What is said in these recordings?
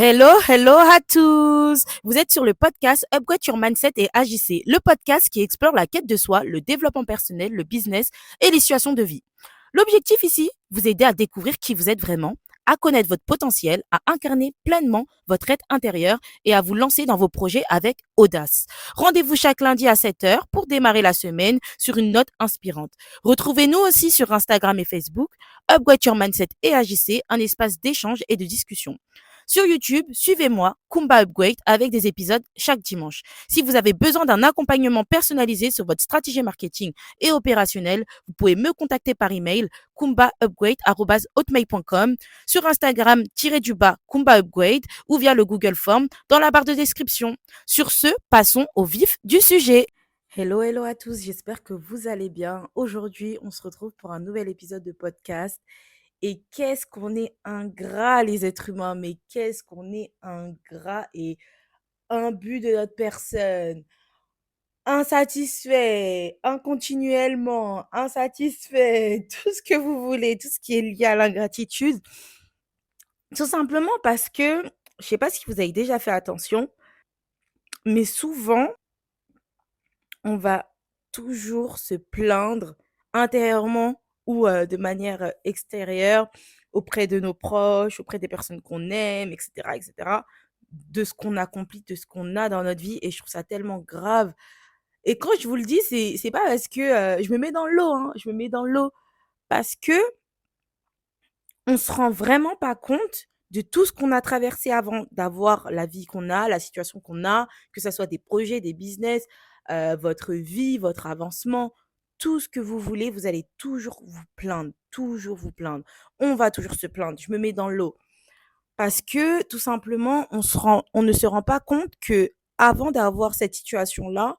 Hello, hello à tous! Vous êtes sur le podcast Upgrade Your Mindset et Agissez, le podcast qui explore la quête de soi, le développement personnel, le business et les situations de vie. L'objectif ici, vous aider à découvrir qui vous êtes vraiment, à connaître votre potentiel, à incarner pleinement votre être intérieur et à vous lancer dans vos projets avec audace. Rendez-vous chaque lundi à 7 heures pour démarrer la semaine sur une note inspirante. Retrouvez-nous aussi sur Instagram et Facebook, Upgrade Your Mindset et Agissez, un espace d'échange et de discussion. Sur YouTube, suivez-moi, Kumba Upgrade, avec des épisodes chaque dimanche. Si vous avez besoin d'un accompagnement personnalisé sur votre stratégie marketing et opérationnelle, vous pouvez me contacter par email kumbaupgrade@hotmail.com, sur Instagram Kumba Upgrade ou via le Google Form dans la barre de description. Sur ce, passons au vif du sujet. Hello, hello à tous, j'espère que vous allez bien. Aujourd'hui, on se retrouve pour un nouvel épisode de podcast. Et qu'est-ce qu'on est ingrats, les êtres humains, mais qu'est-ce qu'on est ingrats et imbus de notre personne. Insatisfait, incontinuellement, insatisfait, tout ce que vous voulez, tout ce qui est lié à l'ingratitude. Tout simplement parce que, je sais pas si vous avez déjà fait attention, mais souvent, on va toujours se plaindre intérieurement ou de manière extérieure auprès de nos proches, auprès des personnes qu'on aime, et cetera, de ce qu'on accomplit, de ce qu'on a dans notre vie et je trouve ça tellement grave. Et quand je vous le dis, c'est pas parce que, je me mets dans l'eau, hein, je me mets dans l'eau parce qu'on se rend vraiment pas compte de tout ce qu'on a traversé avant d'avoir la vie qu'on a, la situation qu'on a, que ça soit des projets, des business, votre vie, votre avancement, tout ce que vous voulez, vous allez toujours vous plaindre, toujours vous plaindre. On va toujours se plaindre, je me mets dans l'eau. Parce que tout simplement, on ne se rend pas compte qu'avant d'avoir cette situation-là,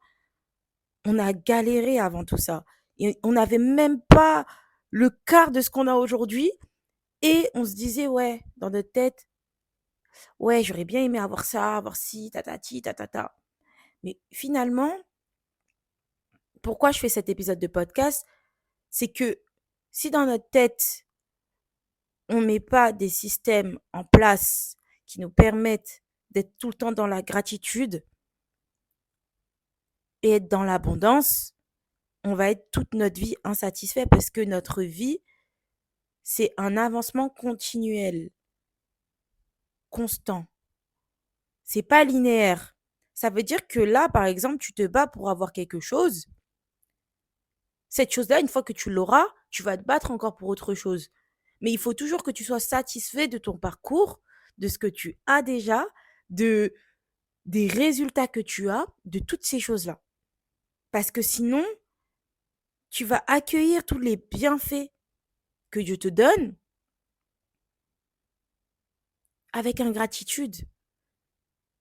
on a galéré avant tout ça et on n'avait même pas le quart de ce qu'on a aujourd'hui et on se disait: «Ouais», dans notre tête: «Ouais, j'aurais bien aimé avoir ça, avoir ci, tatati tatata». Mais finalement, pourquoi je fais cet épisode de podcast? C'est que si dans notre tête, on met pas des systèmes en place qui nous permettent d'être tout le temps dans la gratitude et être dans l'abondance, on va être toute notre vie insatisfait parce que notre vie, c'est un avancement continuel, constant. C'est pas linéaire. Ça veut dire que là, par exemple, tu te bats pour avoir quelque chose. Cette chose-là, une fois que tu l'auras, tu vas te battre encore pour autre chose. Mais il faut toujours que tu sois satisfait de ton parcours, de ce que tu as déjà, de des résultats que tu as, de toutes ces choses-là. Parce que sinon, tu vas accueillir tous les bienfaits que Dieu te donne avec ingratitude.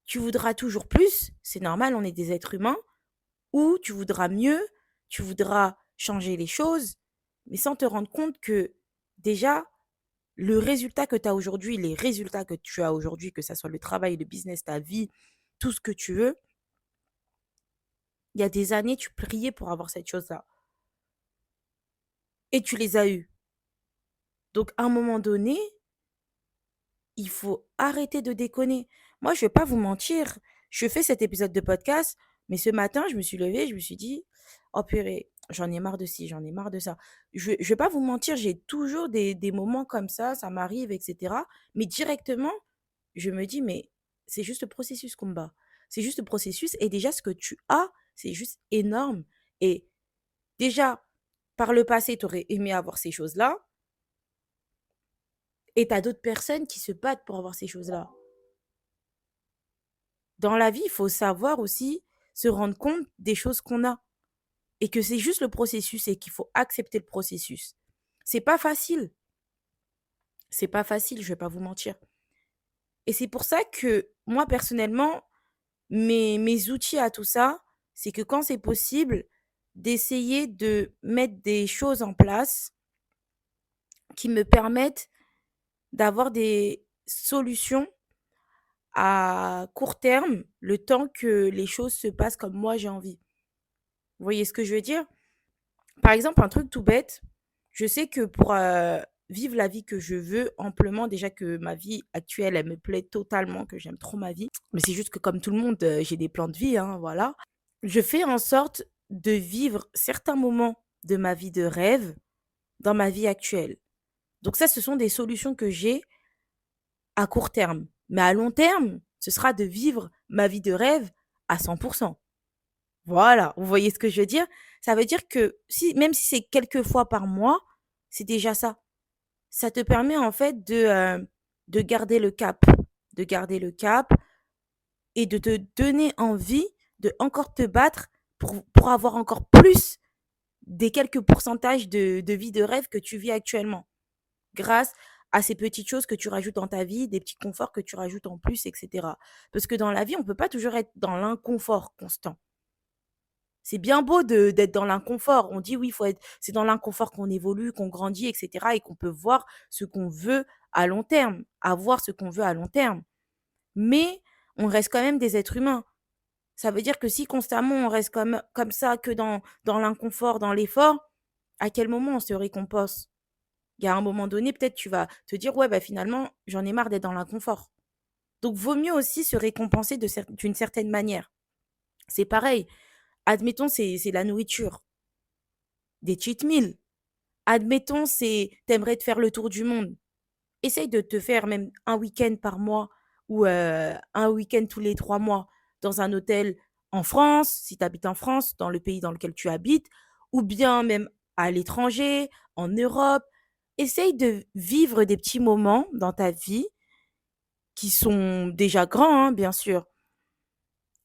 Tu voudras toujours plus, c'est normal, on est des êtres humains, ou tu voudras mieux, tu voudras changer les choses, mais sans te rendre compte que déjà, le résultat que tu as aujourd'hui, les résultats que tu as aujourd'hui, que ça soit le travail, le business, ta vie, tout ce que tu veux, il y a des années, tu priais pour avoir cette chose-là. Et tu les as eues. Donc, à un moment donné, il faut arrêter de déconner. Moi, je vais pas vous mentir, je fais cet épisode de podcast, mais ce matin, je me suis levée, je me suis dit: «Oh purée, j'en ai marre de ci, j'en ai marre de ça». Je vais pas vous mentir, j'ai toujours des moments comme ça m'arrive et cetera, mais directement, je me dis: «Mais c'est juste le processus, Kumba. C'est juste le processus et déjà ce que tu as, c'est juste énorme» et déjà, par le passé, tu aurais aimé avoir ces choses-là et tu as d'autres personnes qui se battent pour avoir ces choses-là. Dans la vie, il faut savoir aussi se rendre compte des choses qu'on a et que c'est juste le processus et qu'il faut accepter le processus. C'est pas facile. C'est pas facile, je vais pas vous mentir. Et c'est pour ça que moi, personnellement, mes outils à tout ça, c'est que quand c'est possible, d'essayer de mettre des choses en place qui me permettent d'avoir des solutions à court terme, le temps que les choses se passent comme moi j'ai envie. Vous voyez ce que je veux dire? Par exemple, un truc tout bête, je sais que pour, vivre la vie que je veux amplement. Déjà que ma vie actuelle, elle me plaît totalement, que j'aime trop ma vie. Mais c'est juste que comme tout le monde, j'ai des plans de vie, hein, voilà. Je fais en sorte de vivre certains moments de ma vie de rêve dans ma vie actuelle. Donc ça, ce sont des solutions que j'ai à court terme. Mais à long terme, ce sera de vivre ma vie de rêve à 100%. Voilà, vous voyez ce que je veux dire? Ça veut dire que si même si c'est quelques fois par mois, c'est déjà ça. Ça te permet en fait de garder le cap, de garder le cap et de te donner envie de encore te battre pour avoir encore plus des quelques pourcentages de vie de rêve que tu vis actuellement, grâce à ces petites choses que tu rajoutes dans ta vie, des petits conforts que tu rajoutes en plus, etc. Parce que dans la vie, on ne peut pas toujours être dans l'inconfort constant. C'est bien beau d'être dans l'inconfort. On dit oui, c'est dans l'inconfort qu'on évolue, qu'on grandit, etc. et qu'on peut voir ce qu'on veut à long terme, avoir ce qu'on veut à long terme. Mais on reste quand même des êtres humains. Ça veut dire que si constamment on reste comme ça, que dans l'inconfort, dans l'effort, à quel moment on se récompense? Il y a un moment donné, peut-être tu vas te dire, ouais, bah finalement, j'en ai marre d'être dans l'inconfort. Donc, vaut mieux aussi se récompenser d'une certaine manière. C'est pareil. Admettons, c'est la nourriture, des cheat meals. Admettons, t'aimerais te faire le tour du monde. Essaye de te faire même un week-end par mois ou un week-end tous les 3 mois dans un hôtel en France, si tu habites en France, dans le pays dans lequel tu habites, ou bien même à l'étranger, en Europe. Essaye de vivre des petits moments dans ta vie qui sont déjà grands, hein, bien sûr,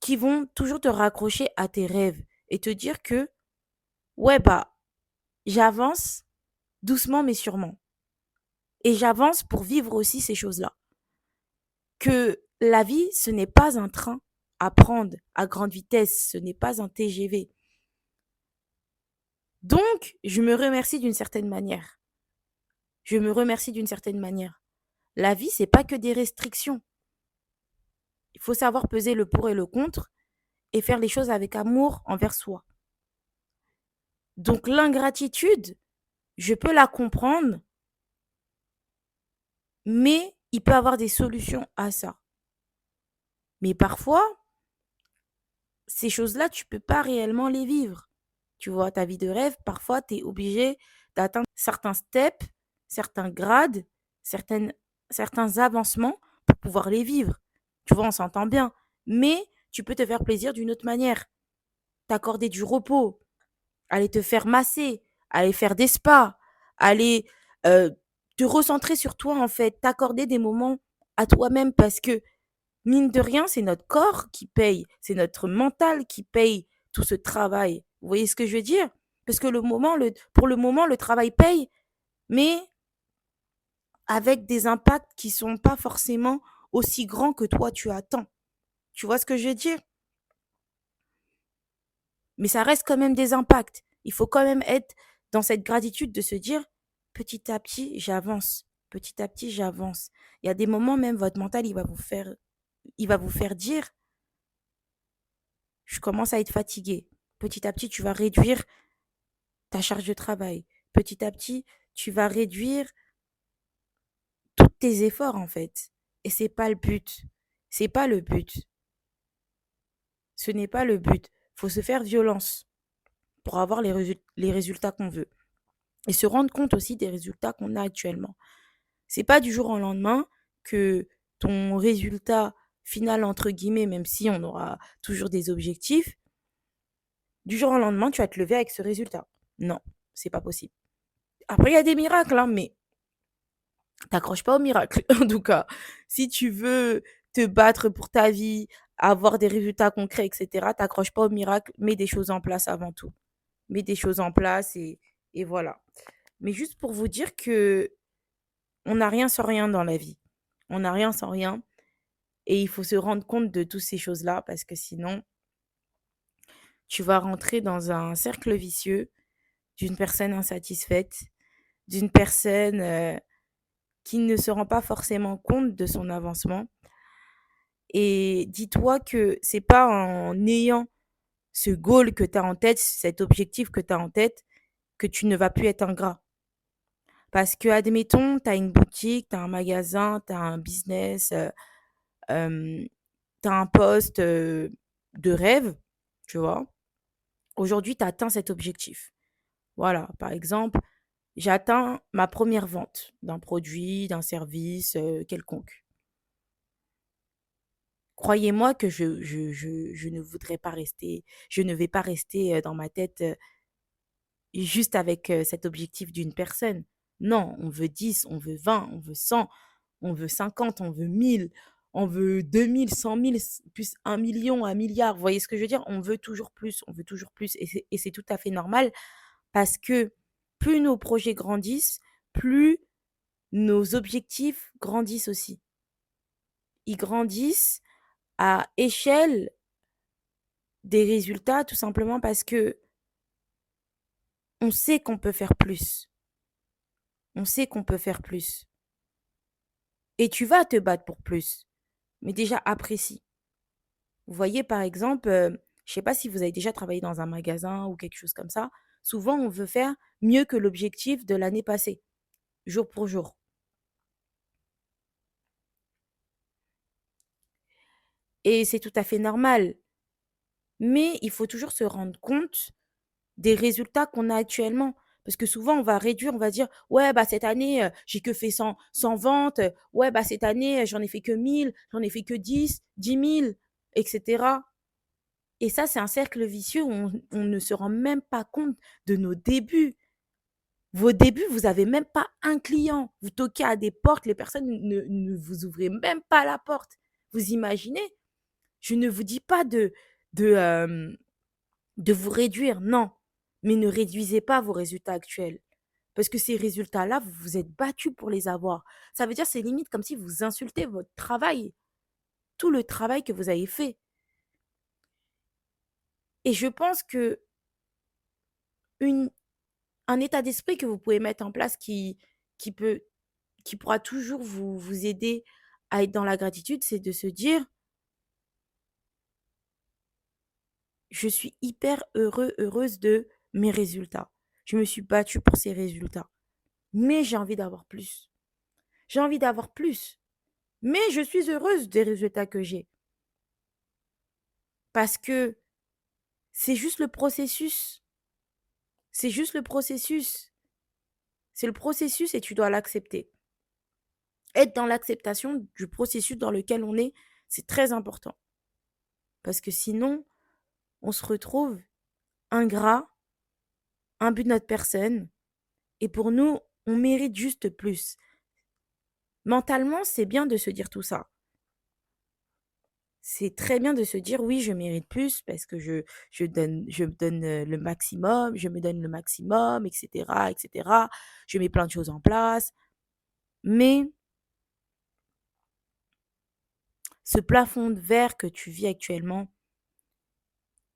qui vont toujours te raccrocher à tes rêves et te dire que, ouais, bah, j'avance doucement mais sûrement. Et j'avance pour vivre aussi ces choses-là. Que la vie, ce n'est pas un train à prendre à grande vitesse, ce n'est pas un TGV. Donc, je me remercie d'une certaine manière. Je me remercie d'une certaine manière. La vie, c'est pas que des restrictions. Il faut savoir peser le pour et le contre et faire les choses avec amour envers soi. Donc, l'ingratitude, je peux la comprendre, mais il peut y avoir des solutions à ça. Mais parfois, ces choses-là, tu peux pas réellement les vivre. Tu vois, ta vie de rêve, parfois, tu es obligé d'atteindre certains steps, certains grades, certains avancements pour pouvoir les vivre. Tu vois, on s'entend bien. Mais tu peux te faire plaisir d'une autre manière. T'accorder du repos, aller te faire masser, aller faire des spas, aller euh, te recentrer sur toi, en fait, t'accorder des moments à toi-même parce que mine de rien, c'est notre corps qui paye, c'est notre mental qui paye tout ce travail. Vous voyez ce que je veux dire? Parce que pour le moment, le travail paye, mais avec des impacts qui sont pas forcément aussi grands que toi tu attends. Tu vois ce que je veux dire? Mais ça reste quand même des impacts. Il faut quand même être dans cette gratitude de se dire petit à petit, j'avance. Petit à petit, j'avance. Il y a des moments même votre mental, il va vous faire dire je commence à être fatigué. Petit à petit, tu vas réduire ta charge de travail. Petit à petit, tu vas réduire tous tes efforts en fait. Et c'est pas le but. C'est pas le but. Ce n'est pas le but. Faut se faire violence pour avoir les résultats qu'on veut. Et se rendre compte aussi des résultats qu'on a actuellement. C'est pas du jour au lendemain que ton résultat final, entre guillemets, même si on aura toujours des objectifs, du jour au lendemain, tu vas te lever avec ce résultat. Non, c'est pas possible. Après, il y a des miracles, hein, mais t'accroches pas au miracle. En tout cas, si tu veux te battre pour ta vie, avoir des résultats concrets, etc., t'accroches pas au miracle, mets des choses en place avant tout. Mets des choses en place et voilà. Mais juste pour vous dire que on n'a rien sans rien dans la vie. On n'a rien sans rien. Et il faut se rendre compte de toutes ces choses-là parce que sinon, tu vas rentrer dans un cercle vicieux d'une personne insatisfaite, d'une personne qui ne se rend pas forcément compte de son avancement. Et dis-toi que c'est pas en ayant ce goal que tu as en tête, cet objectif que tu as en tête, que tu ne vas plus être ingrat. Parce que, admettons, tu as une boutique, tu as un magasin, tu as un business, hem, tu as un poste, de rêve, tu vois? Aujourd'hui, tu as atteint cet objectif. Voilà, par exemple, j'ai atteint ma première vente d'un produit, d'un service, quelconque. Croyez-moi que je ne voudrais pas rester je ne vais pas rester, dans ma tête, juste avec, cet objectif d'une personne. Non, on veut 10, on veut 20, on veut 100, on veut 50, on veut 1000, on veut 2000, 100 000, plus 1 million, 1 milliard. Vous voyez ce que je veux dire? On veut toujours plus, on veut toujours plus et c'est tout à fait normal parce que plus nos projets grandissent, plus nos objectifs grandissent aussi. Ils grandissent à échelle des résultats tout simplement parce que on sait qu'on peut faire plus. On sait qu'on peut faire plus. Et tu vas te battre pour plus. Mais déjà, apprécie. Vous voyez, par exemple, je sais pas si vous avez déjà travaillé dans un magasin ou quelque chose comme ça. Souvent, on veut faire mieux que l'objectif de l'année passée, jour pour jour. Et c'est tout à fait normal. Mais il faut toujours se rendre compte des résultats qu'on a actuellement. Parce que souvent, on va réduire, on va dire, ouais, bah, cette année, j'ai que fait 100 ventes. Ouais, bah, cette année, j'en ai fait que 1000, j'en ai fait que 10 000, etc. Et ça, c'est un cercle vicieux où on ne se rend même pas compte de nos débuts. Vos débuts, vous avez même pas un client. Vous toquez à des portes, les personnes ne vous ouvrez même pas la porte. Vous imaginez? Je ne vous dis pas de, de vous réduire, non. Mais ne réduisez pas vos résultats actuels. Parce que ces résultats-là, vous vous êtes battus pour les avoir. Ça veut dire, c'est limite comme si vous insultez votre travail, tout le travail que vous avez fait. Et je pense que une, un état d'esprit que vous pouvez mettre en place qui peut, qui pourra toujours vous aider à être dans la gratitude, c'est de se dire, je suis hyper heureuse de mes résultats. Je me suis battue pour ces résultats. Mais j'ai envie d'avoir plus. J'ai envie d'avoir plus. Mais je suis heureuse des résultats que j'ai. Parce que c'est juste le processus. C'est juste le processus. C'est le processus et tu dois l'accepter. Être dans l'acceptation du processus dans lequel on est, c'est très important. Parce que sinon, on se retrouve ingrat, imbu de notre personne. Et pour nous, on mérite juste plus. Mentalement, c'est bien de se dire tout ça. C'est très bien de se dire oui, je mérite plus parce que je me donne le maximum, je me donne le maximum, etc., etc. Je mets plein de choses en place. Mais ce plafond de verre que tu vis actuellement,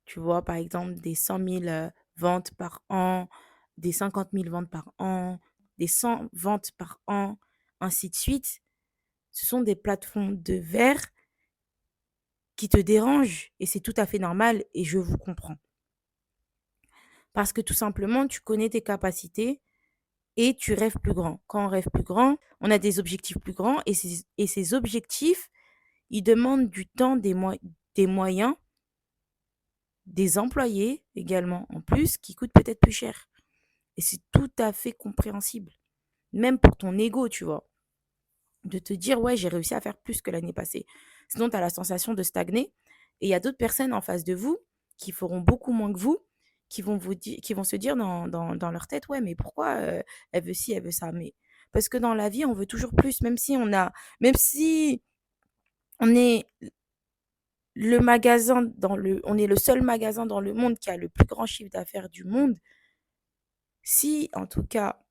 tu vois, par exemple, des 100 000 ventes par an, des 50 000 ventes par an, des 100 ventes par an, ainsi de suite, ce sont des plafonds de verre qui te dérangent et c'est tout à fait normal et je vous comprends. Parce que tout simplement, tu connais tes capacités et tu rêves plus grand. Quand on rêve plus grand, on a des objectifs plus grands et ces objectifs, ils demandent du temps, des moyens, des employés également en plus qui coûtent peut-être plus cher. Et c'est tout à fait compréhensible. Même pour ton ego, tu vois. De te dire, ouais, j'ai réussi à faire plus que l'année passée. Sinon, tu as la sensation de stagner. Et il y a d'autres personnes en face de vous qui feront beaucoup moins que vous, qui vont se dire dans leur tête, ouais, mais pourquoi elle veut ci, elle veut ça. Mais parce que dans la vie, on veut toujours plus, même si on est on est le seul magasin dans le monde qui a le plus grand chiffre d'affaires du monde. Si, en tout cas,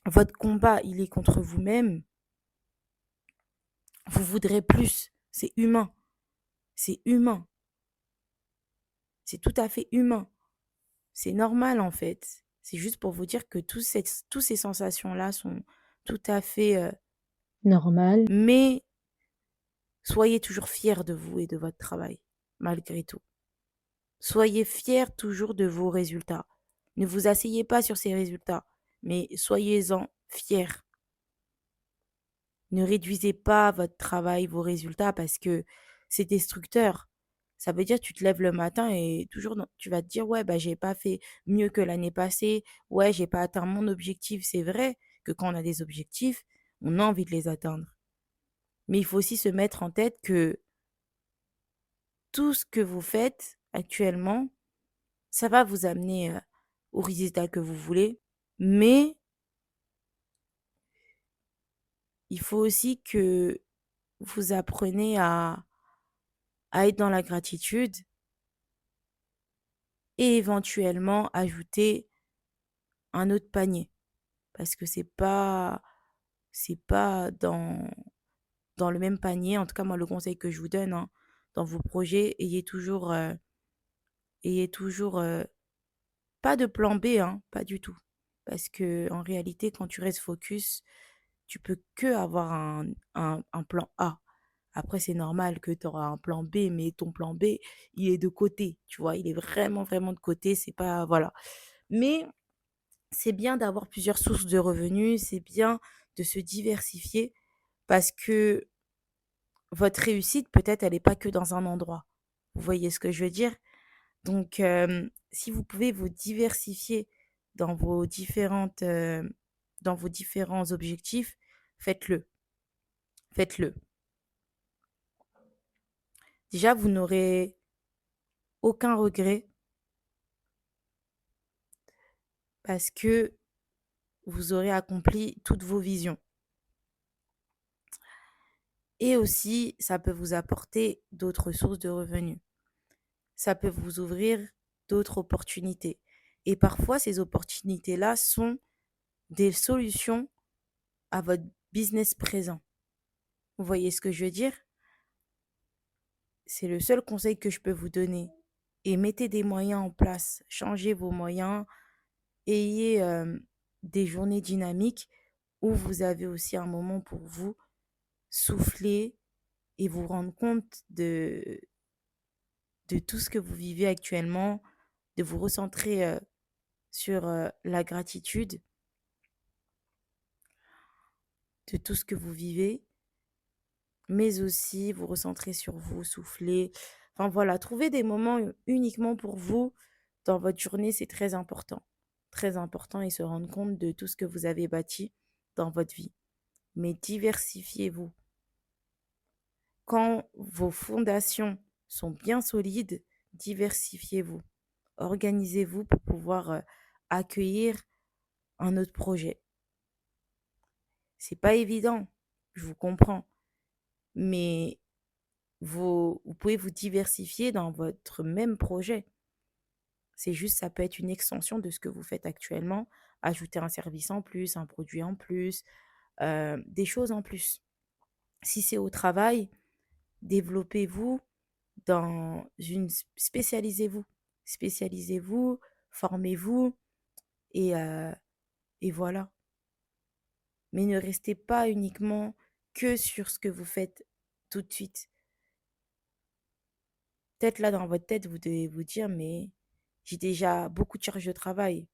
votre combat, il est contre vous-même, vous voudrez plus. C'est humain. C'est humain. C'est tout à fait humain. C'est normal, en fait. C'est juste pour vous dire que toutes ces sensations-là sont tout à fait Normal. mais soyez toujours fiers de vous et de votre travail, malgré tout. Soyez fiers toujours de vos résultats. Ne vous asseyez pas sur ces résultats, mais soyez-en fiers. Ne réduisez pas votre travail, vos résultats parce que c'est destructeur. Ça veut dire tu te lèves le matin et toujours tu vas te dire ouais bah j'ai pas fait mieux que l'année passée, ouais j'ai pas atteint mon objectif. C'est vrai que quand on a des objectifs, on a envie de les atteindre. Mais il faut aussi se mettre en tête que tout ce que vous faites actuellement, ça va vous amener au résultat que vous voulez, mais il faut aussi que vous appreniez à être dans la gratitude et éventuellement ajouter un autre panier. Parce que c'est pas dans le même panier. En tout cas, moi, le conseil que je vous donne, hein, dans vos projets, ayez toujours pas de plan B, hein, pas du tout. Parce que en réalité, quand tu restes focus, tu peux que avoir un plan A. Après, c'est normal que tu auras un plan B, mais ton plan B, il est de côté, tu vois, il est vraiment, vraiment de côté, c'est pas, voilà. Mais c'est bien d'avoir plusieurs sources de revenus, c'est bien de se diversifier parce que votre réussite, peut-être, elle n'est pas que dans un endroit. Vous voyez ce que je veux dire? Donc, si vous pouvez vous diversifier dans dans vos différents objectifs, faites-le. Faites-le. Déjà, vous n'aurez aucun regret parce que vous aurez accompli toutes vos visions. Et aussi, ça peut vous apporter d'autres sources de revenus. Ça peut vous ouvrir d'autres opportunités. Et parfois, ces opportunités-là sont des solutions à votre business présent. Vous voyez ce que je veux dire? C'est le seul conseil que je peux vous donner. Et mettez des moyens en place. Changez vos moyens. Ayez des journées dynamiques où vous avez aussi un moment pour vous souffler et vous rendre compte de tout ce que vous vivez actuellement, de vous recentrer sur la gratitude de tout ce que vous vivez, mais aussi vous recentrer sur vous, souffler. Enfin voilà, trouver des moments uniquement pour vous dans votre journée, c'est très important. Très important et se rendre compte de tout ce que vous avez bâti dans votre vie. Mais diversifiez-vous. Quand vos fondations sont bien solides, diversifiez-vous. Organisez-vous pour pouvoir accueillir un autre projet. C'est pas évident, je vous comprends, mais vous pouvez vous diversifier dans votre même projet. C'est juste, ça peut être une extension de ce que vous faites actuellement, ajouter un service en plus, un produit en plus, des choses en plus. Si c'est au travail, développez-vous spécialisez-vous. Spécialisez-vous, formez-vous et, et voilà. Mais ne restez pas uniquement que sur ce que vous faites tout de suite. Peut-être là, dans votre tête, vous devez vous dire, mais j'ai déjà beaucoup de charges de travail.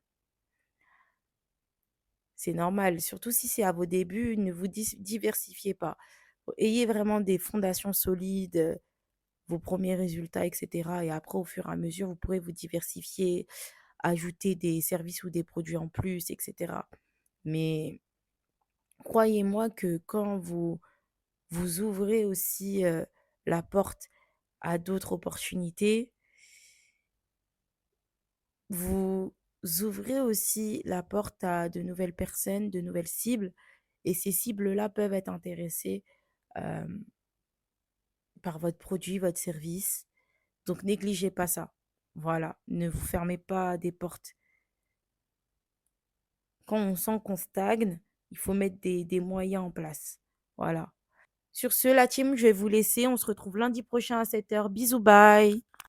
C'est normal, surtout si c'est à vos débuts, ne vous diversifiez pas. Ayez vraiment des fondations solides, vos premiers résultats, etc. Et après, au fur et à mesure, vous pourrez vous diversifier, ajouter des services ou des produits en plus, etc. Mais croyez-moi que quand vous ouvrez aussi la porte à d'autres opportunités, vous ouvrez aussi la porte à de nouvelles personnes, de nouvelles cibles, et ces cibles-là peuvent être intéressées euh, par votre produit, votre service. Donc négligez pas ça. Voilà, ne vous fermez pas des portes. Quand on sent qu'on stagne, il faut mettre des moyens en place. Voilà. Sur ce, la team, je vais vous laisser. On se retrouve lundi prochain à 7h. Bisous, bye.